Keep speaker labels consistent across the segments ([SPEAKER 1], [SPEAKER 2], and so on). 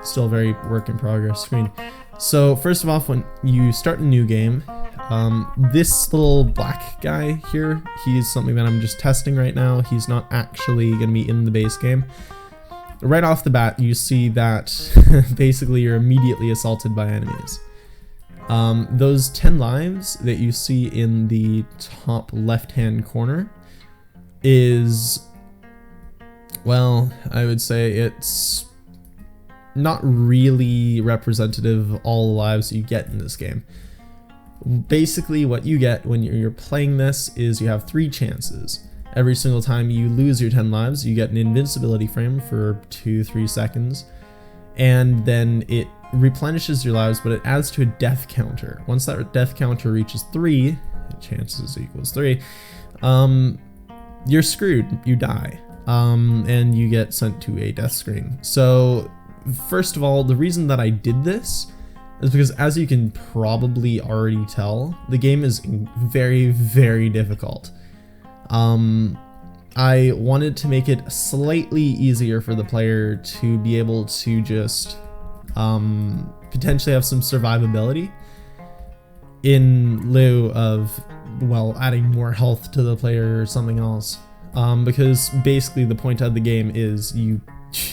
[SPEAKER 1] still a very work in progress screen. So first of all, when you start a new game, this little black guy here, he's something that I'm just testing right now. He's not actually going to be in the base game. Right off the bat, you see that basically you're immediately assaulted by enemies. Those 10 lives that you see in the top left-hand corner is, well, I would say it's not really representative of all the lives you get in this game. Basically, what you get when you're playing this is you have 3 chances. Every single time you lose your 10 lives, you get an invincibility frame for 2-3 seconds, and then it replenishes your lives, but it adds to a death counter. Once that death counter reaches 3, chances equals 3, you're screwed, you die, and you get sent to a death screen. So first of all, the reason that I did this is because, as you can probably already tell, the game is very, very difficult. I wanted to make it slightly easier for the player to be able to just potentially have some survivability in lieu of, well, adding more health to the player or something else. Because basically the point of the game is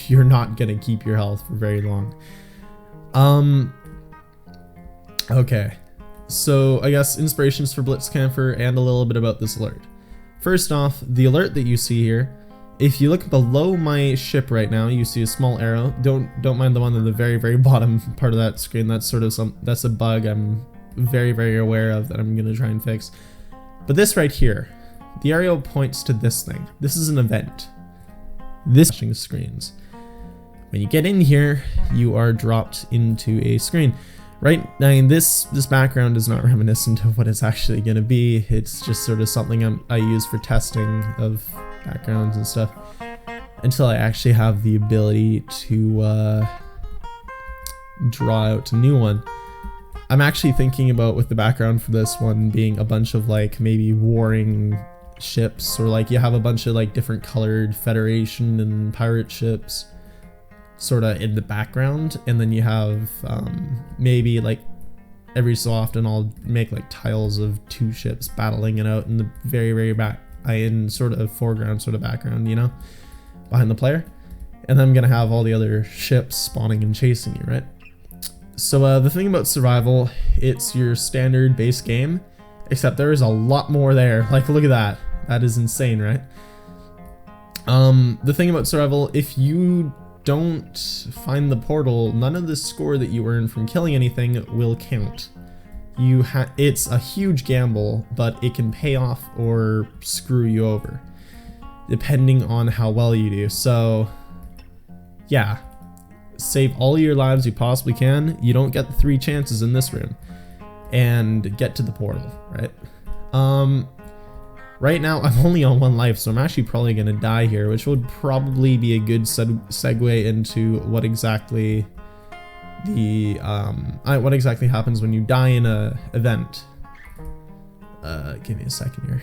[SPEAKER 1] you're not gonna keep your health for very long. Okay, so I guess inspirations for blitzkampfer and a little bit about this alert. First off, the alert that you see here, if you look below my ship right now, you see a small arrow. Don't mind the one at the very, very bottom part of that screen. That's sort of that's a bug I'm very, very aware of that I'm gonna try and fix. But this right here, the arrow points to this thing. This is an event. This screens. When you get in here, you are dropped into a screen. Right, I mean, this background is not reminiscent of what it's actually going to be. It's just sort of something I use for testing of backgrounds and stuff until I actually have the ability to draw out a new one. I'm actually thinking about, with the background for this one, being a bunch of like maybe warring ships, or like you have a bunch of like different colored Federation and pirate ships sort of in the background, and then you have maybe like every so often I'll make like tiles of 2 ships battling it out in the very, very back, in sort of foreground, sort of background, you know, behind the player, and then I'm gonna have all the other ships spawning and chasing you, right? So the thing about survival, it's your standard base game, except there is a lot more there. Like, look at that, that is insane, right? The thing about survival, if you don't find the portal, none of the score that you earn from killing anything will count. It's a huge gamble, but it can pay off or screw you over, depending on how well you do. So yeah, save all your lives you possibly can. You don't get the 3 chances in this room, and get to the portal, right? Right now, I'm only on 1 life, so I'm actually probably going to die here, which would probably be a good segue into what exactly what exactly happens when you die in a event. Give me a second here.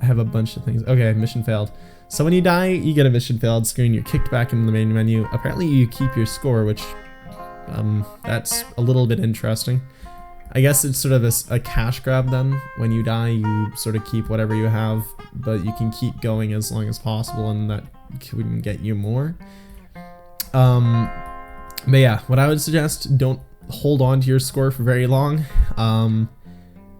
[SPEAKER 1] I have a bunch of things. Okay, mission failed. So when you die, you get a mission failed screen. You're kicked back into the main menu. Apparently, you keep your score, which that's a little bit interesting. I guess it's sort of a cash grab then. When you die, you sort of keep whatever you have, but you can keep going as long as possible, and that can get you more. But yeah, what I would suggest, don't hold on to your score for very long.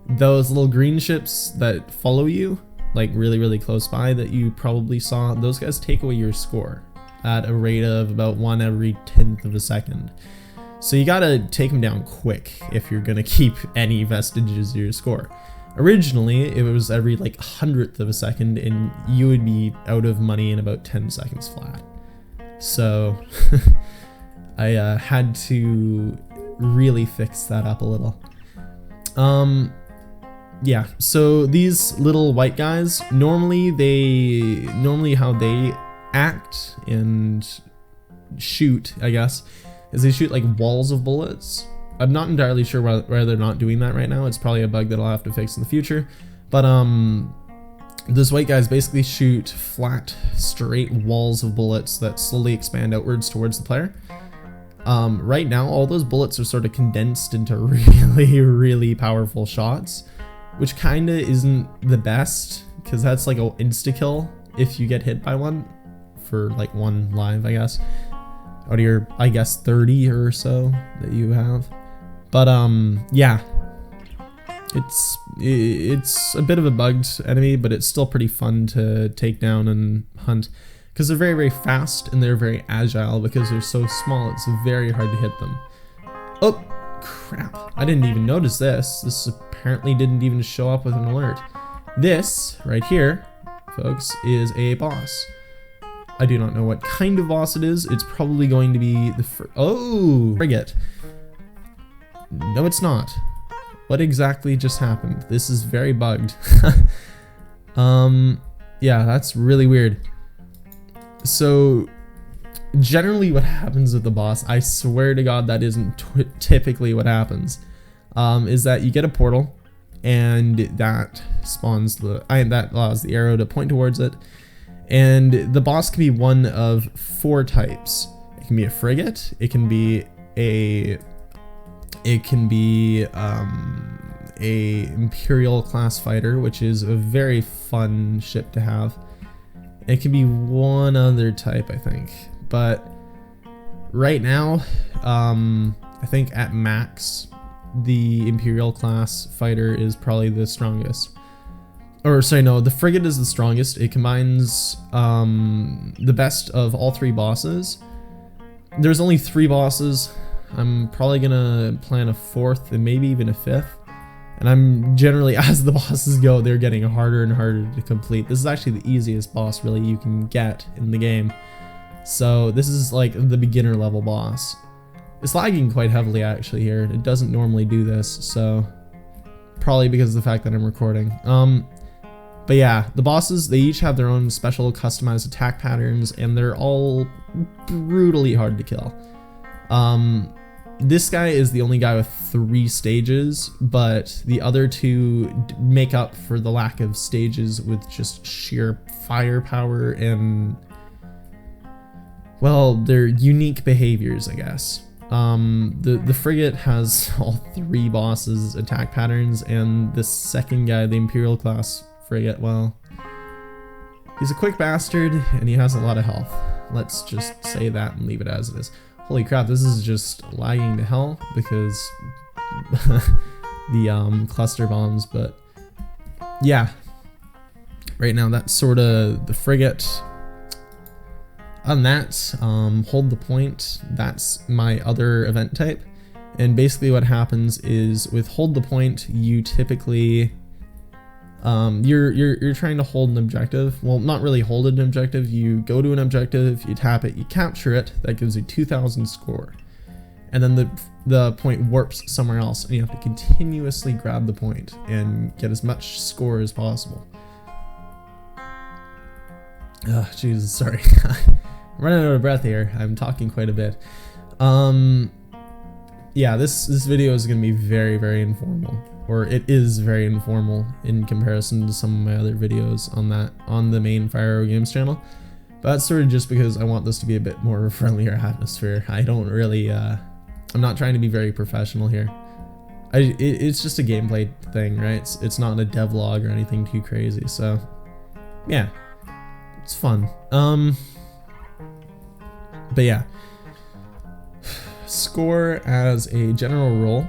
[SPEAKER 1] Those little green ships that follow you, like really, really close by, that you probably saw, those guys take away your score at a rate of about 1 every 10th of a second. So you gotta take them down quick if you're gonna keep any vestiges of your score. Originally, it was every like 100th of a second, and you would be out of money in about 10 seconds flat. So I had to really fix that up a little. Yeah, so these little white guys, normally how they act and shoot, I guess, is they shoot like walls of bullets. I'm not entirely sure why they're not doing that right now. It's probably a bug that I'll have to fix in the future. But Those white guys basically shoot flat, straight walls of bullets that slowly expand outwards towards the player. Right now, all those bullets are sort of condensed into really, really powerful shots, which kind of isn't the best, because that's like an insta-kill if you get hit by one, for like one live, I guess, out of your, I guess, 30 or so that you have. But yeah, it's a bit of a bugged enemy, but it's still pretty fun to take down and hunt, because they're very, very fast and they're very agile. Because they're so small, it's very hard to hit them. Oh crap, I didn't even notice this. This apparently didn't even show up with an alert. This right here, folks, is a boss. I do not know what kind of boss it is. It's probably going to be the frigate. No, it's not. What exactly just happened? This is very bugged. Yeah, that's really weird. So generally what happens with the boss, I swear to God that isn't typically what happens, is that you get a portal and that spawns that allows the arrow to point towards it. And the boss can be one of 4 types. It can be a frigate, it can be a Imperial class fighter, which is a very fun ship to have. It can be one other type, I think, but right now, I think at max, the Imperial class fighter is probably the strongest. Or sorry, no, the frigate is the strongest. It combines the best of all 3 bosses. There's only 3 bosses. I'm probably gonna plan a 4th and maybe even a 5th. And I'm generally, as the bosses go, they're getting harder and harder to complete. This is actually the easiest boss really you can get in the game. So this is like the beginner level boss. It's lagging quite heavily actually here. It doesn't normally do this, so probably because of the fact that I'm recording. But yeah, the bosses, they each have their own special customized attack patterns, and they're all brutally hard to kill. This guy is the only guy with 3 stages, but the other 2 make up for the lack of stages with just sheer firepower and, well, they're unique behaviors, I guess. The frigate has all 3 bosses' attack patterns, and the second guy, the Imperial class frigate, well, he's a quick bastard and he has a lot of health. Let's just say that and leave it as it is. Holy crap, this is just lagging to hell because the cluster bombs, but yeah, right now that's sort of the frigate. On that, hold the point, that's my other event type, and basically what happens is with hold the point, you typically you're trying to hold an objective. Well, not really hold an objective. You go to an objective, you tap it, you capture it. That gives you 2,000 score, and then the point warps somewhere else, and you have to continuously grab the point and get as much score as possible. Oh, Jesus, sorry. I'm running out of breath here. I'm talking quite a bit. Yeah, this video is gonna be very, very informal. Or it is very informal in comparison to some of my other videos on the main Fire Arrow Games channel. But that's sort of just because I want this to be a bit more of a friendlier atmosphere. I don't really, I'm not trying to be very professional here. It's just a gameplay thing, right? It's not a devlog or anything too crazy, so yeah, it's fun. But yeah, score as a general rule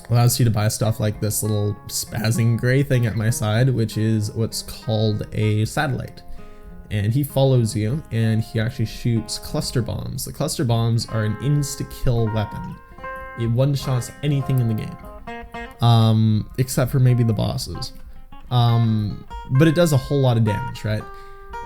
[SPEAKER 1] allows you to buy stuff like this little spazzing gray thing at my side, which is what's called a satellite. And he follows you, and he actually shoots cluster bombs. The cluster bombs are an insta-kill weapon. It one-shots anything in the game, except for maybe the bosses. But it does a whole lot of damage, right?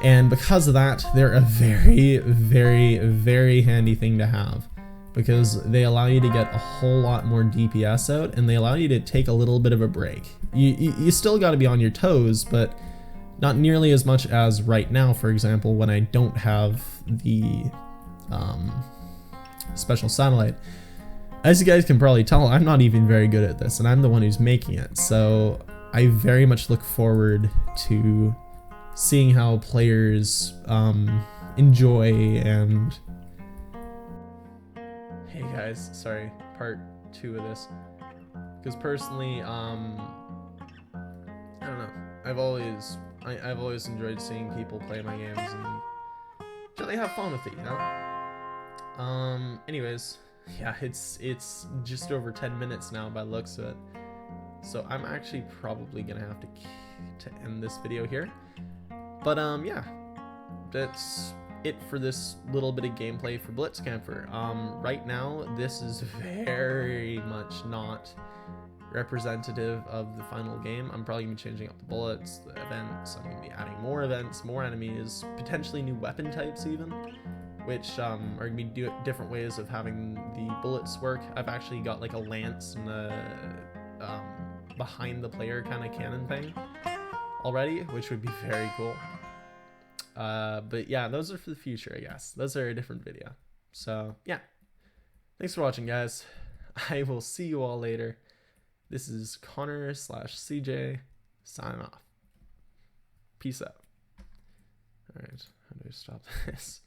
[SPEAKER 1] And because of that, they're a very, very, very handy thing to have, because they allow you to get a whole lot more DPS out, and they allow you to take a little bit of a break. You still got to be on your toes, but not nearly as much as right now, for example, when I don't have the special satellite. As you guys can probably tell, I'm not even very good at this, and I'm the one who's making it, so I very much look forward to seeing how players enjoy and... Hey guys, sorry, part 2 of this. Because personally, I don't know. I've always enjoyed seeing people play my games and really have fun with it, you know? Anyways, yeah, it's just over 10 minutes now by the looks of it. So I'm actually probably gonna have to end this video here. But yeah, that's it for this little bit of gameplay for blitzkampfer. Right now, this is very much not representative of the final game. I'm probably gonna be changing up the bullets, the events. I'm gonna be adding more events, more enemies, potentially new weapon types even, which are gonna be different ways of having the bullets work. I've actually got like a lance and a behind the player kind of cannon thing already, which would be very cool. But yeah, those are for the future, I guess. Those are a different video. So yeah, thanks for watching, guys. I will see you all later. This is Connor/CJ signing off. Peace out. All right, how do I stop this?